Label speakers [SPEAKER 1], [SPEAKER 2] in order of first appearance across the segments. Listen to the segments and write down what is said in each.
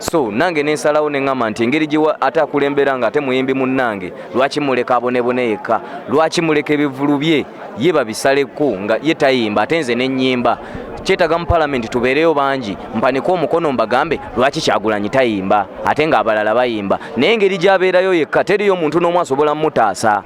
[SPEAKER 1] So nange nensalawo neŋŋamba nti engeri gye ate akulembera nga ate muyimbi munnange lwaki muleka abonebone yekka, lwaki muleka ebivulu bye ye babisaleko nga ye tayimba ate nze nennyimba. Kyetaaga mu palamenti tubeereyo bangi mpanike omukono mbagambe lwaki Kyagulanyi tayimba ate ng'abalala bayimba, naye engeri gy'abeerayo yekka teriyo omuntu n'omu asobola mutaasa.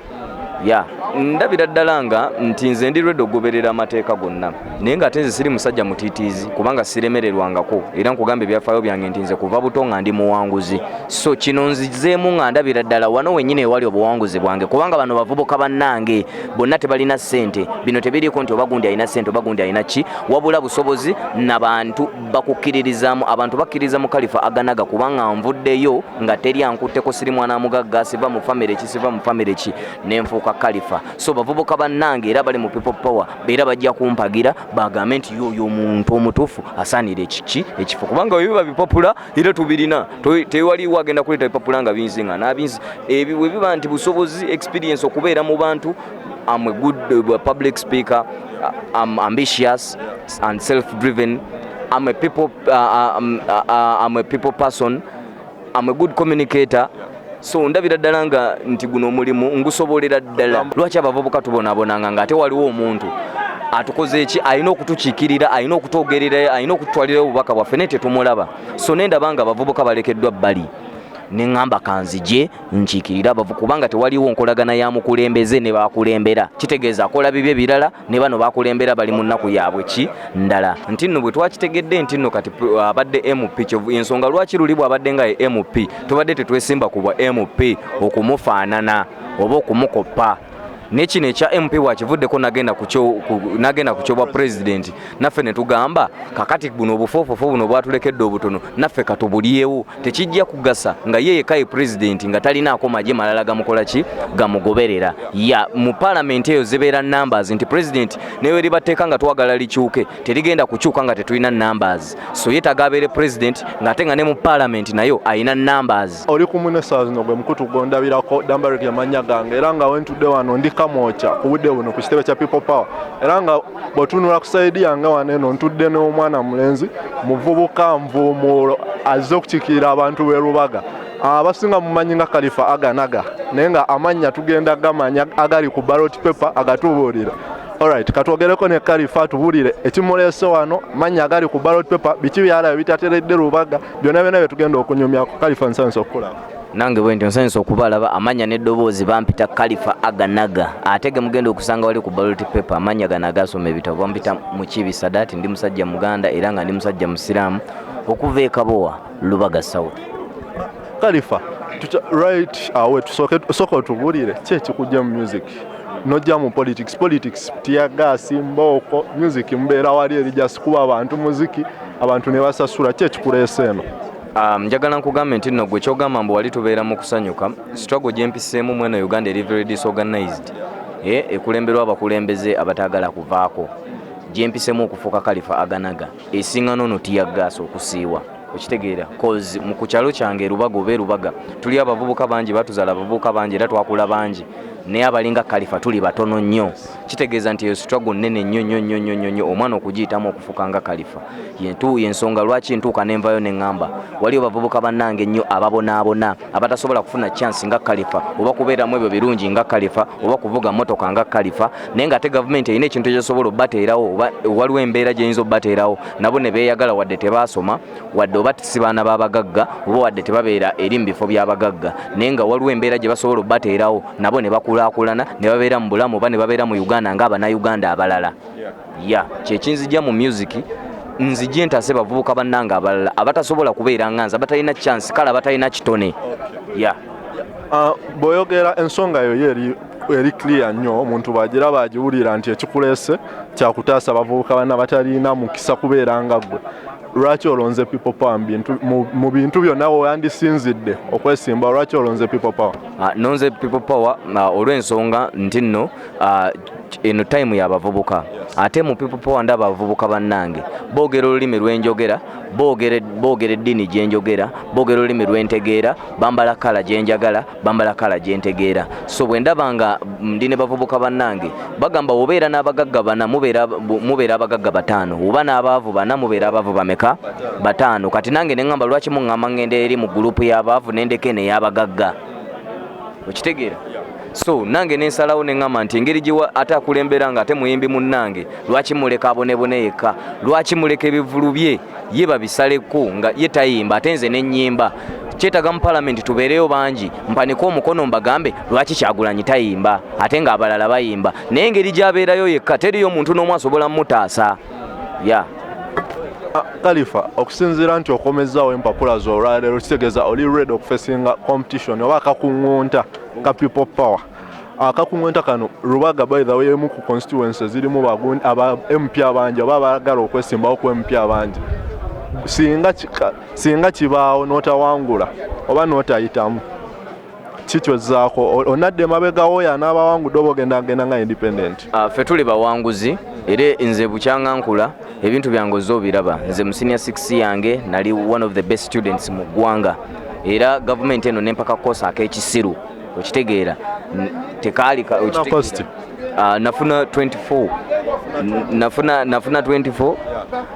[SPEAKER 1] Ndabira ddala nga nti nze ndi lwedde okugoberera amateeka gonna, naye ng'ate nze siri musajja mutiitiizi kubanga siremererwangako era nkugamba ebyafaayo byange nti nze kuva buto nga ndi muwanguzi. So kino nzizeemu nga ndabira ddala wano wennyini ewali obuwanguzi bwange, kubanga bano bavubuka bannange bonna tebalina ssente. Bino tebiriiko nti oba gundi alina ssente oba gundi alina ki, wabula busobozi n'abantu bakukkiririzaamu. Abantu bakkiriza mu Kalifa Aganaga kubanga nvuddeyo nga teri ankutteko, siri mwana mugagga, siva mu famire ki siva mu famire ki, nenfuuka Kalifa. So bavubuka bannange era bali mu people power beera bajja kumpagira bagambe nti yoyo omuntu omutuufu asaanira ekifo kubanga bwe biba bipapula era tubirina. Tewaliwo agenda kuleeta bipapula nga binzinga n'abinzi ebyo bwe biba nti busobozi experience okubeera mu bantu. I'm a good public speaker, I'm ambitious and self-driven, I'm a people person, I'm a good communicator. So ndabira ddala nga nti guno omulimu ngusobolera ddala. Lwaki abavubuka tubonaabonanga nga ate waliwo omuntu atukoze eki, alina okutukiikirira, alina okutwogerera, alina okutwalira obubaka bwaffe naye tetumulaba. So nendaba nga abavubuka balekeddwa bbali. Neŋŋamba kanzije nkiikirira abavubuka kubanga tewaliwo nkolagana ya mukulembeze ne bakulembera. Kitegeeza akola bibye birala ne bano bakulembera bali mu nnaku yaabwe ki ndala. Nti nno bwe twakitegedde nti nno kati abadde MP ensonga lwaki luli bw'abadde nga ye MP tubadde tetwesimba ku bwa MP okumufaanana oba okumukoppa. Nekino ekya MP wakivuddeko nagenda ku kyo bwa president naffe ne tugamba kakati buno obufoofofo buno bwatulekedde obutono naffe katubulyewo. Tekijja kugasa nga ye yekka president nga talinaako magye malala gamukola ki gamugoberera. Mu palamenti eyo zibeera numbers nti president newe libateeka nga twagala likyuke terigenda kukyuka nga tetulina numbers. So yeetaaga abeere president ng'ate nga ne mu palamenti nayo alina numbers.
[SPEAKER 2] Oli ku munesaazi no gwe mukutu gondabirako Dambarek amanya gange era nga wentudde wano ndi kamocha ku budde buno ku kitebe kya people power era nga bw'otunula ku saidi yange wano eno ntudde n'omwana mulenzi muvubuka nvuumuulo azze okukiikirira abantu b'e Lubaga abasinga mumanyi nga Kalifa Aganaga naye nga amanya tugenda gamanya agali ku ballot paper agatubuulira. Alright, katwogereko ne Kalifa tubuulire ekimuleese wano manya agali ku ballot paper biki byalaba bitateredde Lubaga byonna byonna bye tugenda okunyumya ku Kalifa nsanyusa okukulaba.
[SPEAKER 1] Nange bwe nsanyusa okubalaba amanya n'eddoboozi bampita Kalifa Aganaga ate ge mugenda okusanga wali ku ballot paper amanya ganaga asoma ebitabo bampita mu Kibi Sadaati ndi musajja Muganda era nga ndi musajja Musiraamu okuva e Kabowa Lubaga South.
[SPEAKER 2] Kalifa right awe tusooka otubuulire ki ekikujja mu music nojja mu politics tiyagasi mbooko music mbeera wali eri just kuba abantu muziki abantu ne basasula ki ekikuleese eno?
[SPEAKER 1] Njagala nkugambe nti nno gwe kyogamba mbu wali tubeera mu kusanyuka struggle gye mpiseemu mweno Uganda eri very disorganized ekulemberwa abakulembeze abataagala kuvaako gye mpiseemu okufuuka Kalifa Aganaga esinga nono tiyaggaasa okusiiwa okitegeera cause mu kukyalo kyange Lubaga oba Lubaga tuli abavubuka bangi batuzaala abavubuka bangi era twakula bangi naye abalinga Kalifa tuli batono nnyo. Kitegeeza nti struggle nnene nnyo omwana okugiyitamu okufuuka nga Kalifa yensonga lwaki ntuuka nenvayo neŋŋamba waliwo bavubuka bannange nnyo ababonaabona abatasobola kufuna chance nga Kalifa oba kubeeramu ebyo birungi nga Kalifa oba kuvuga motoka nga Kalifa naye ng'ate gavumenti erina ekintu ekyosobola obbateerawo waliwo embeera gyeyinza obbateerawo nabo ne beeyagala wadde tebaasoma wadde oba si baana b'abagagga oba wadde tebabeera eri mu bifo by'abagagga naye nga waliwo embeera gye basobola obbateerawo nabo ne bakulaakulana ne babeera mu bulamu oba ne babeera mu Uganda ng'Abannayuganda abalala. Kyekinzijja mu music nzijje ntase bavubuka bannanga abalala abatasobola kubeera nga nze abatalina chance kale abatalina kitone.
[SPEAKER 2] Bw'oyogera ensonga yo eri clear nnyo omuntu bagira bagiwulira nti ekikuleese kyakutaasa bavubuka banna batalina mukisa kubeera nga ggwe. Lwaki olonze people power mu bintu byonna weyandisinzidde okwesimba lwaki olonze people power?
[SPEAKER 1] Nonze people power olw'ensonga nti nno eno time y'abavubuka ate mu people power ndaba abavubuka bannange boogera olulimi lwenjogera boogera eddiini gye njogera boogera olulimi lwentegeera bambala kala gye njagala bambala kala gye ntegeera so bwe ndaba nga ndi ne bavubuka bannange bagamba obeera n'abagagga bana mubeera abagagga bataano oba n'abaavu bana mubeera abaavu bameka bataano kati nange ne ŋŋamba lwaki muŋŋamba ŋŋenda eri mu gurupu y'abaavu n'endeke n'ey'abagagga okitegeera so nange nensalawo neŋŋamba nti engeri gye ate akulembera nga ate muyimbi munnange lwaki muleka abonebone yekka lwaki muleka ebivulu bye ye babisaleko nga ye tayimba ate nze nennyimba kyetaga mu palamenti tubeereyo bangi mpanike omukono mbagambe lwaki Kyagulanyi tayimba ate ng'abalala bayimba naye engeri gy'abeerayo yekka teriyo omuntu n'omu asobola mutaasa ya
[SPEAKER 2] Khalifa okusinziira nti okomezaawo empapula zo olwaleero kitegeeza oli ready okufesinga competition oba akakuŋŋunta ka people power akakuŋŋunta kano Lubaga by the way emu ku constituency zirimu aba MP abangi oba abaagala okwesimbawo ku MP abangi singa kibaawo n'otawangula oba n'otayitamu kikyozzaako onadde mabegawo oyo anaabawangudde oba ogendagenda nga independent
[SPEAKER 1] ffe tuli bawanguzi era nze bukyaŋŋankula ebintu byange ozze obiraba nze mu senior 6 yange nali one of the best students mu ggwanga era gavumenti eno nempaka koosi ak'ekisiru okitegeera tekaali nafuna 24 nafuna 24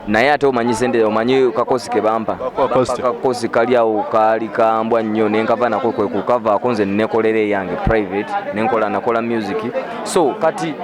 [SPEAKER 1] naye ate omanyi kakoosi ke bampa kakoosi kali awo kaali kambwa nnyo nenkava nako kwe kukavaako nze nekolera eyange private nakola music so kati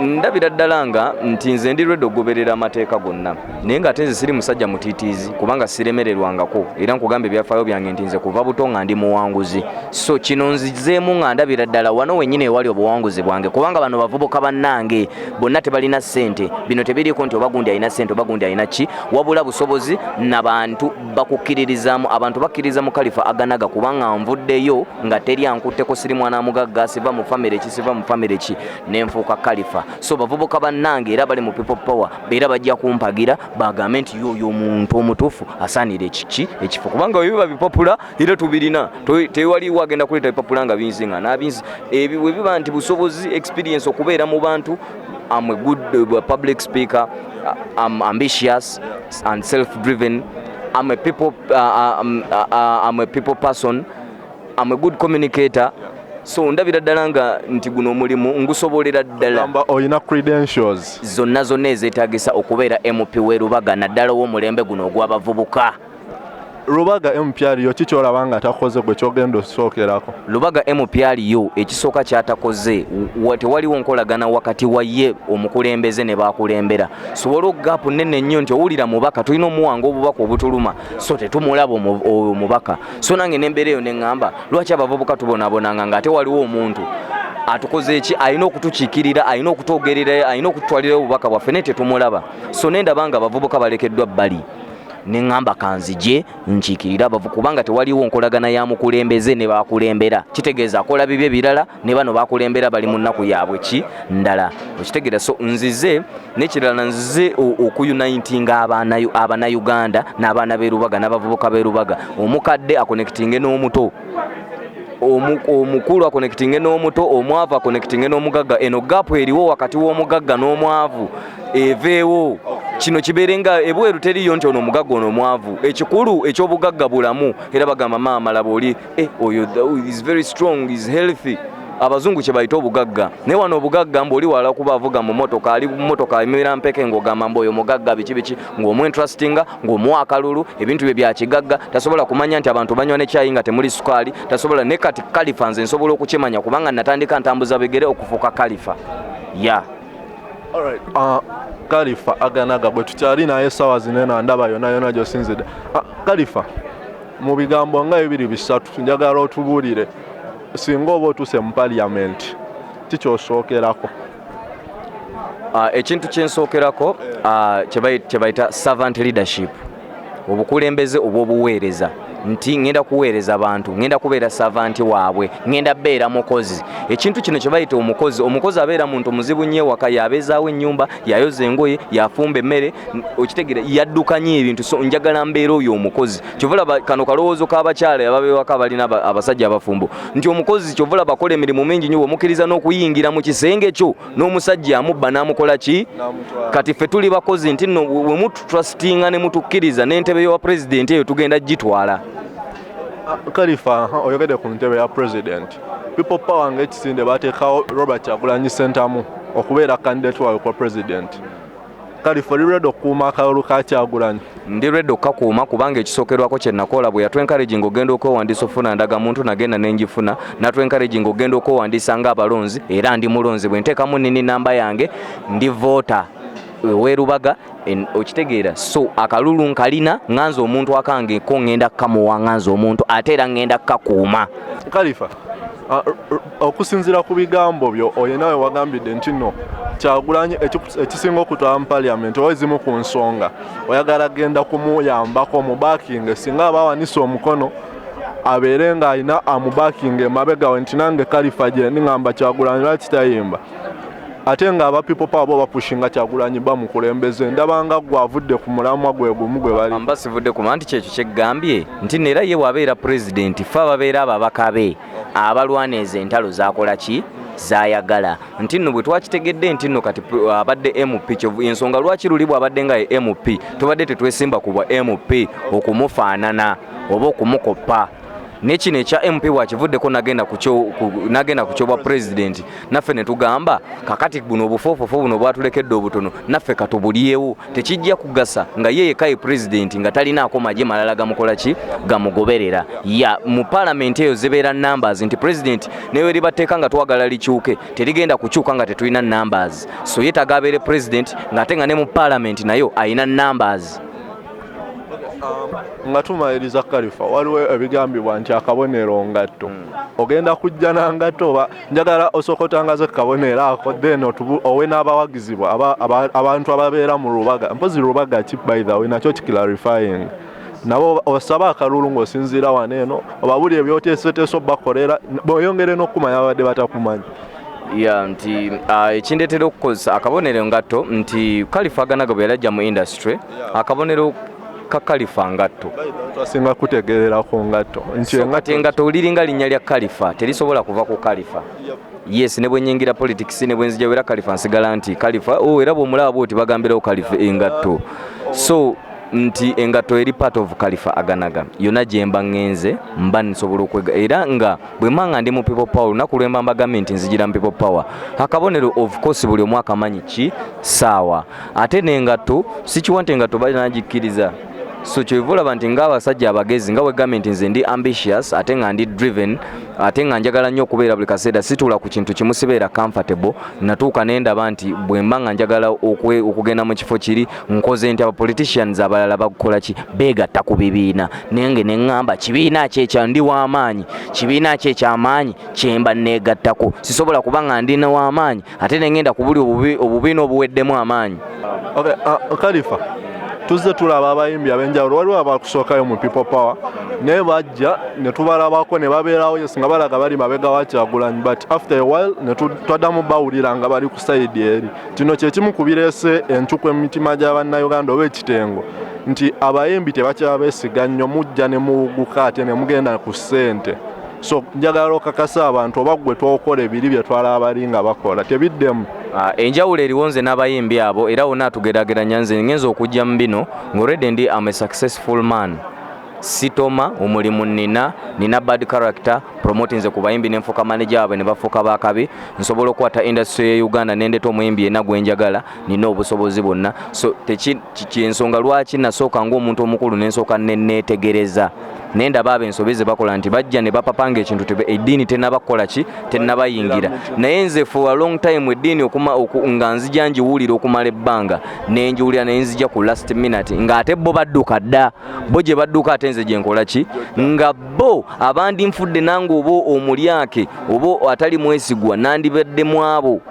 [SPEAKER 1] ndabira ddala nga nti nze ndi ready okugoberera amateeka gonna naye nga ate nze siri musajja mutiitiizi kubanga siremererwangako era nkugamba ebyafaayo byange nti nze kuva buto nga ndi muwanguzi so kino nzizeemu nga ndabira ddala wano wennyini ewali obuwanguzi bwange kubanga bano bavubuka bannange bonna tebalina ssente bino tebiriiko nti oba gundi alina ssente oba gundi alina ki wabula busobozi n'abantu bakukkiririzaamu abantu bakkiriza mu Khalifa Aganaga kubanga nvuddeyo nga teri ankutteko siri mwana mugagga siva mu famire ki nenfuuka Khalifa so bavubuka bannange era bali mu people power beera bajja kumpagira bagambe nti yoyo omuntu omutuufu asaanira ekifo kubanga biba bipapula era tubirina tewaliwo agenda kuleeta bipapula nga binzinga n'abinzi ebyo bwe biba nti busobozi experience okubeera mu bantu I'm a good public speaker I'm ambitious and self-driven I'm a people person I'm a good communicator so ndabira ddala nga nti guno omulimu ngusobolera ddala
[SPEAKER 2] oyina credentials
[SPEAKER 1] zonna ezeetaagisa okubeera MP w'e Lubaga naddala w'omulembe guno ogw'abavubuka
[SPEAKER 2] Lubaga MP aliyo kikyolaba nga takoze gwe kyogenda osookerako
[SPEAKER 1] Lubaga MP aliyo ekisooka kyatakoze tewaliwo nkolagana wakati wa ye omukulembeze ne bakulembera sobola ogaapu nnene nnyo nti owulira mubaka tulina omuwanga obubaka obutuluma so tetumulaba oyo mubaka so nange nembeera eyo neŋŋamba lwaki abavubuka tubonaabonanga nga ate waliwo omuntu atukoze eki alina okutukiikirira alina okutwogerera alina okutwalira obubaka bwaffe naye tetumulaba so nendaba nga abavubuka balekeddwa bbali neŋŋamba kanzije nkiikirira kubanga tewaliwo nkolagana ya mukulembeze ne bakulembera kitegeeza akola bibye birala ne bano bakulembera bali mu nnaku yaabwe ki ndala okitegeera so nzize n'ekirala nzize okuyunitinga abannayuganda n'abaana b'e Lubaga n'abavubuka b'e Lubaga omukadde akonekitinge n'omuto omukulu akonekitinge n'omuto omwavu akonekitinge n'omugagga eno gaapu eriwo wakati w'omugagga n'omwavu eveewo kino kibeerenga ebweru teriyo nti ono omugagga ono omwavu ekikulu eky'obugagga bulamu era bagamba maama laba oli oyo is very strong is healthy abazungu kye bayita obugagga naye wano obugagga mbu oli wala kuba avuga mu motoka ali mu motoka emira mpeke ng'ogamba mbu oyo mugagga biki ng'omwintrustinga ng'omuwa akalulu ebintu bye bya kigagga tasobola kumanya nti abantu banywa ne kyayi nga temuli sukaali tasobola ne kati Khalifa nze nsobola okukimanya kubanga natandika ntambuza bigere okufuuka Khalifa
[SPEAKER 2] Alright. Khalifa Aganaga bwe tukyali naye essaawa zinena ndaba yonna gy'osinzidde Khalifa mu bigambo nga bibiri bisatu njagala otubuulire singa oba otuuse mu parliament kikyosookerako
[SPEAKER 1] ekintu kyensookerako kye bayita servant leadership obukulembeze obw'obuweereza nti ngenda kuweereza abantu, ngenda kubeera savanti waabwe, ngenda beera mukozi. Ekintu kino kye bayita omukozi abeera muntu muzibu nnyo ewaka, yabeezaawo ennyumba, yayoza engoye, yafumba emmere, okitegera yaddukanya ebintu. So njagala mbeera oyo omukozi. Kyovulaba kano kalowoozo k'abakyala ababeewaka balina abasajja abafumbo nti omukozi kyovulaba bakola emirimu mingi nnyo, omukkiriza n'okuyingira mu kisenge kyo n'omusajja amubba n'amukola ki? Kati ffe tuli bakozi nti nno bwe mututrustinga ne mutukkiriza n'entebe y'owa pulezidenti eyo tugenda gitwala.
[SPEAKER 2] Khalifa oyogedde ku ntebe ya president. People Power ng'ekisinde bateekawo Robert Kyagulanyi Ssentamu okubeera candidate waabwe kwa president. Khalifa oli ready okukuuma akalulu ka Kyagulanyi?
[SPEAKER 1] Ndi ready okukakuuma kubanga ekisookerwako kye nakola bwe yatwencouraging ogenda okwewandiisa ofuna ndagamuntu nagenda n'engifuna, natwencouraging ogenda okwewandiisa ng'abalonzi era ndi mulonzi. Bwe nteekamu nini namba yange ndi voter weerubaga okitegeera. So akalulu nkalina, nganza omuntu akange ko ngenda kukamuwa, nganza omuntu ate era ngenda kukakuuma.
[SPEAKER 2] Khalifa, okusinziira ku bigambo byo oyo nawe wagambidde nti nno Kyagulanyi ekisinga okutwala mu parliament owezimu ku nsonga oyagala genda kumuyambako mu backing singa abawanisa omukono abeere ng'alina amubaking emabega we nti nange Khalifa gye ngamba Kyagulanyi lwaki tayimba. Ate nga aba People Power bo bapushinga Kyagulanyi bamukulembeze, ndabanga gwavudde ku mulamwa gwe gumu gwe bali.
[SPEAKER 1] Amba sivudde ku manti kyekyo kyegambye nti neera ye wabeera president fa babeera ababaka be abalwaneza entalo zakola ki zayagala. Nti nno bwe twakitegedde nti nno kati abadde MP ensonga lwaki luli bw'abadde nga ye MP tubadde tetwesimba ku bwa MP okumufaanana oba okumukoppa. Nekino ekya MP bwakivuddeko nagenda ku kyo bwa president naffe ne tugamba kakati buno obufoofofo buno bwatulekedde obutono naffe katubulyewo, tekijja kugasa nga ye yekaye president nga talinaako magye malala gamukola ki gamugoberera. Ya mu parliament eyo zibeera numbers nti president newe libateeka nga twagala likyuke terigenda kukyuka nga tetulina numbers. So ye tagabeere president ng'ate nga ne mu parliament nayo ayina numbers.
[SPEAKER 2] Nga tumaliriza Khalifa, waliwo ebigambibwa nti akabonero ngatto ogenda kujja na ngatto oba njagala osooka otangaze kabonero ako then owe n'abawagizibwa abantu ababeera mu lubaga. Mpozi lubaga ki by the way nakyo kiclarifying nabo osaba akalulu ng'osinziira wano eno oba buli ebyoteeseteeso bakolera boyongere n'okumanya babadde batakumanyi.
[SPEAKER 1] Ya nti ekindeetera okukozesa akabonero ngatto nti Khalifa aganaga bwe yalajja mu industry akabonero Khalifa ngatto
[SPEAKER 2] twasinga kutegererako ngatto
[SPEAKER 1] ngatto liringa linnya lya Khalifa terisobola kuva ku Khalifa. Yes, ne bwe nyingira politics ne bwe nzija wera Khalifa nsigala nti Khalifa era bw'omulaba bw'oti bagambirawo Khalifa engatto. So nti engatto eri part of Khalifa aganaga yonna gye mba ngenze mba nsobola okwega era nga bwe manga ndi mu People Power lunaku lwemba mbagambe nti nzigira mu People Power akabonero of course buli omu akamanyi ki saawa ate n'engatto sikiwante engatto balinagikkiriza. So kyevulaba nti ng'abasajja abagezi nga bwe gavumenti nze ndi ambitious ate nga ndi driven ate nga njagala nnyo okubeera buli kaseera situla ku kintu kimu sibeera comfortable natuuka nendaba nti bwe mba nga njagala okugenda mu kifo kiri nkoze nti abapoliticians abalala bakukola ki beegatta ku bibiina nenge ne ŋŋamba kibiina ki ekya ndi w'amaanyi kibiina ki eky'amaanyi kyemba neegattako sisobola kuba nga ndina w'amaanyi ate ne ngenda ku buli obubiina obuweddemu amaanyi.
[SPEAKER 2] Okay, Khalifa tuzze tulaba abayimbi ab'enjawulo waliwo abakusookayo mu People Power naye bajja ne tubalabako ne babeerawo yes nga balaga bali mabega wa Kyagulanyi but after a while ne twaddamu bawulira nga bali ku sayidi eri. Kino kye kimu ku bireese encuku emitima gy'Abannayuganda oba ekitengo nti abayimbi tebakyaba beesiga nnyo mujja ne muwuguka ate ne mugenda ku ssente. So njagala okakasa abantu oba gwe twokola ebiri bye twalaba bali nga bakola tebiddemu.
[SPEAKER 1] Enjawulo eriwo nze n'abayimbi abo era wonna atugeraageranya nze ngenza okujja mu bino ng'already ndi am a successful man. Sitoma omulimu nina bad character promoting nze ku bayimbi n'enfuuka manager abwe ne bafuuka bakabi nsobola okukwata industry ya Uganda n'endeeta omuyimbi yenna gwe njagala nina obusobozi bwonna. So ensonga lwaki nasooka ng'omuntu omukulu n'ensooka neetegereza nendaba abensobeze bakola nti bajja ne bapapanga ekintu eddiini tennabakola ki tennabayingira naye nze for a long time eddiini nga nzija njiwulira okumala ebbanga nenjiwulira naye nzija ku last minute nga ate bo badduka dda bo gye badduka ate nze gye nkola ki nga bo abandi nfudde nange oba omulyake oba atali mwesigwa nandibaddemu abo.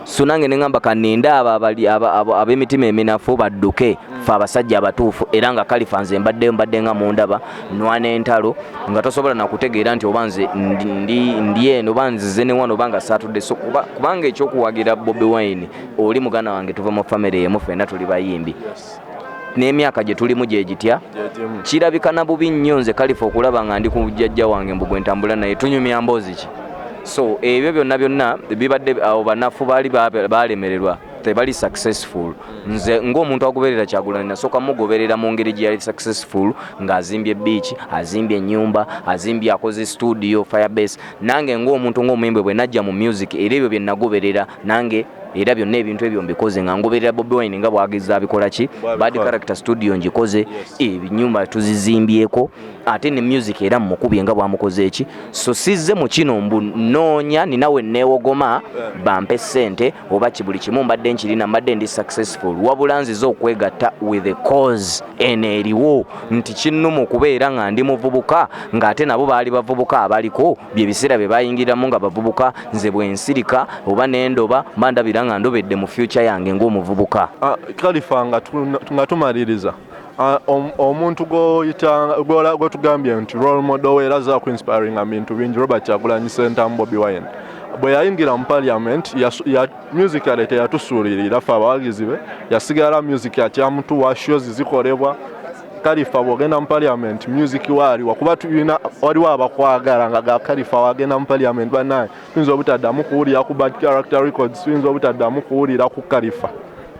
[SPEAKER 1] So nange neŋŋamba kanenda abo ab'emitima eminafu badduke ffe abasajja abatuufu era nga Khalifa nze mbadde nga mundaba nwana entalo nga tosobola nakutegeera nti oba nze ndi eno oba nzize ne wano oba nga saatudde so kubanga ekyokuwagira Bobi Wine oli muganda wange tuva mu family emu ffenna tuli bayimbi n'emyaka gye tulimu gye gitya kirabika na bubi nnyo nze Khalifa okulaba nga ndi ku jjajja wange mbu gwe ntambula naye tunyumya mboozi ki so ebyo byonna bibadde abo banafu balemererwa tebali successful nze ng'omuntu agoberera Kyagulanyi nasooka mugoberera mu ngeri gye yali successful ng'azimbye beach azimbye ennyumba azimbye akoze studio firebase nange ng'omuntu ng'omuyimbi bwe najja mu music era ebyo bye nagoberera nange era byonna ebintu ebyo mbikoze nga ngoberera Bobi Wine nga bwagiza abikola ki Bad Character Studio ngikoze ebinyumba tuzizimbyeko ate ne music era mukubye nga bwamukoze eki so sizze mu kino mbu noonya ninawe neewogoma bampe ssente oba kibuli kimu mbadde nkirina mbadde ndi successful wabula nzize okwegatta with the cause eriwo nti kinnuma okubeera nga ndi muvubuka ng'ate nabo baali bavubuka abaliko bye biseera bye bayingiramu nga bavubuka nze bwensirika oba nendoba mbandabira nga ndobedde mu future yange ng'omuvubuka.
[SPEAKER 2] Khalifa nga tumaliriza omuntu gwe tugambye nti role model we era za ku inspiring bintu bingi Robert Kyagulanyi Ssentamu Bobi Wine bwe yayingira mu parliament ya music alete yatusuulirira ffe abawagizi be yasigala music yakyamutuwa shows zikolebwa Khalifa bw'ogenda mu parliament music waaliwa kuba tulina waliwo abakwagala nga Khalifa wagenda mu parliament banaye tuyinza obutaddamu kuwulira ku Bad Character Records tuyinza obutaddamu kuwulira ku Khalifa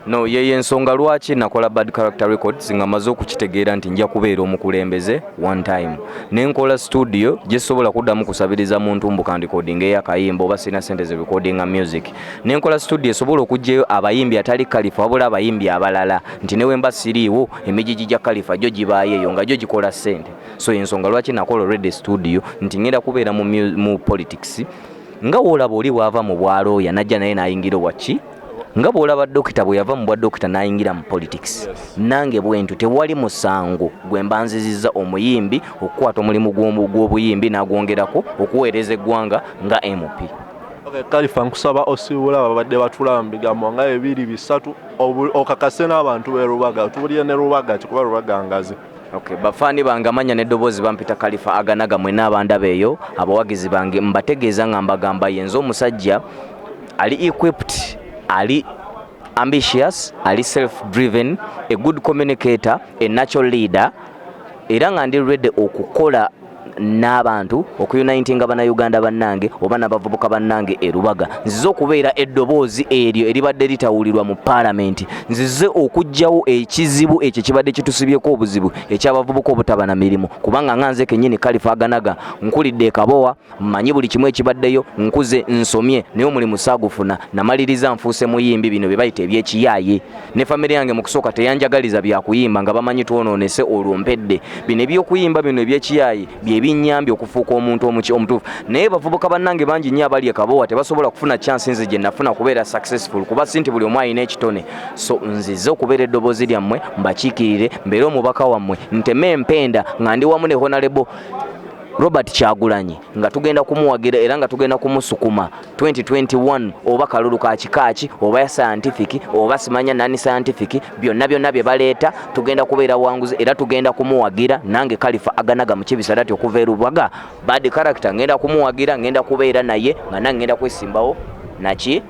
[SPEAKER 1] no yeye ensonga lwaki nakola Bad Character Records nga maze okukitegeera nti nja kubeera omukulembeze one time nenkola studio gyesobola kuddamu kusabiriza muntu mbu kandikodinga eyakayimba oba sina sente ze recordinga music nenkola studio esobola okugyayo abayimbi atali Khalifa wabula abayimbi abalala nti newe mba siriiwo emijiji gya Khalifa gyo gibaayeyo nga gyo gikola ssente so ensonga lwaki nakola already studio nti ngenda kubeera mu politics nga woolaba oli bwava mu bwalo yanajja naye nayingira waki nga bwolaba dokita bwe yava mu bwa dokita n'ayingira mu politics nange bwentu tewali musango gwe mbanzizizza omuyimbi okukwata omulimu gw'obuyimbi n'agwongerako okuweereza eggwanga nga MP.
[SPEAKER 2] Khalifa nkusaba osiibula babadde batulaba mu bigambo nga 2-3 okakase n'abantu b'e Rubaga tuwulire ne Rubaga kikuba Rubaga ngazi.
[SPEAKER 1] Okay, bafaani bange amanya n'eddoboozi bampita Khalifa Aganaga mwe n'abandaba eyo abawagizi bange mbategeeza nga mbagamba yenze omusajja ali equipped ali ambitious, ali self-driven, a good communicator, a natural leader, era nga ndi ready okukola n'abantu okuyunitinga bannayuganda bannange oba n'abavubuka bannange e Rubaga nzize okubeera eddoboozi eryo eribadde litawulirwa mu parliament nzize okugjawo ekizibu ekyo kibadde kitusibyeko obuzibu eky'abavubuka obutaba na mirimu kubanga nganze kennyini Khalifa Aganaga nkulidde ekabowa mmanyi buli kimu ekibaddeyo nkuze nsomye naye omulimu saagufuna namaliriza nfuuse muyimbi bino bye bayita ebyekiyaaye ne famire yange mu kusooka teyanjagaliza byakuyimba nga bamanyi twonoonese olwo mpedde bino ebyokuyimba bino ebyekiyaaye binyambye okufuuka omuntu omutuufu naye bavubuka bannange bangi nnyo abali ekabowa tebasobola kufuna chance nze gye nafuna kubeera successful kuba sinti buli omu alina ekitone so nzize okubeera eddoboozi lyammwe mbakiikirire mbeere omubaka wammwe nteme empenda nga ndi wamu ne Honorable Robert Kyagulanyi nga tugenda kumuwagira era nga tugenda kumusukuma 2021 oba kalulu ka kikaaki oba ya scientific oba simanya nani scientific byonna bye baleeta tugenda kubeera wanguzi era tugenda kumuwagira nange Khalifa Aganaga mu kibisarati okuva e Rubaga Bad Character ngenda kumuwagira ngenda kubeera naye nga nange ngenda kwesimbawo naki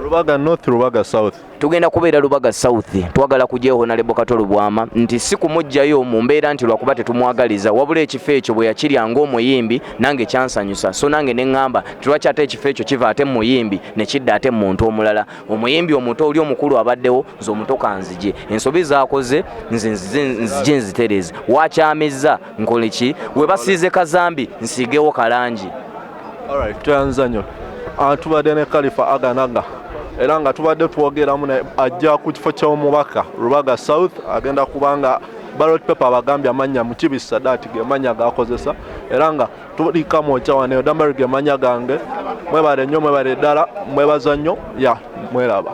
[SPEAKER 2] Rubaga North Rubaga South
[SPEAKER 1] tugenda kubeera Rubaga South twagala kujjayo Honorable Katolo Bwama nti si kumujjayo mu mbeera nti lwakuba tetumwagaliza wabula ekifo ekyo bwe yakiryanga omuyimbi nange kyansanyusa so nange ne ŋŋamba lwaki ate ekifo ekyo kiva ate muyimbi ne kidda ate muntu omulala omuyimbi omuto oli omukulu abaddewo nze omuto kanzije ensobi zaakoze nzije nzitereze wakyamizza nkole ki we basiize kazambi nsiigewo kalangi.
[SPEAKER 2] Alright, tuyanzanyo tubadde ne Khalifa Aganaga era nga tubadde twogeramu ajja ku kifo ky'omubaka Rubaga South agenda kubanga ballot paper abagambye amanya mu kibisa dati ge manya gakozesa era nga tulika mocha wane Dambarige manya gange mwebale nnyo mwebale ddala mwebaza nnyo ya mweraba.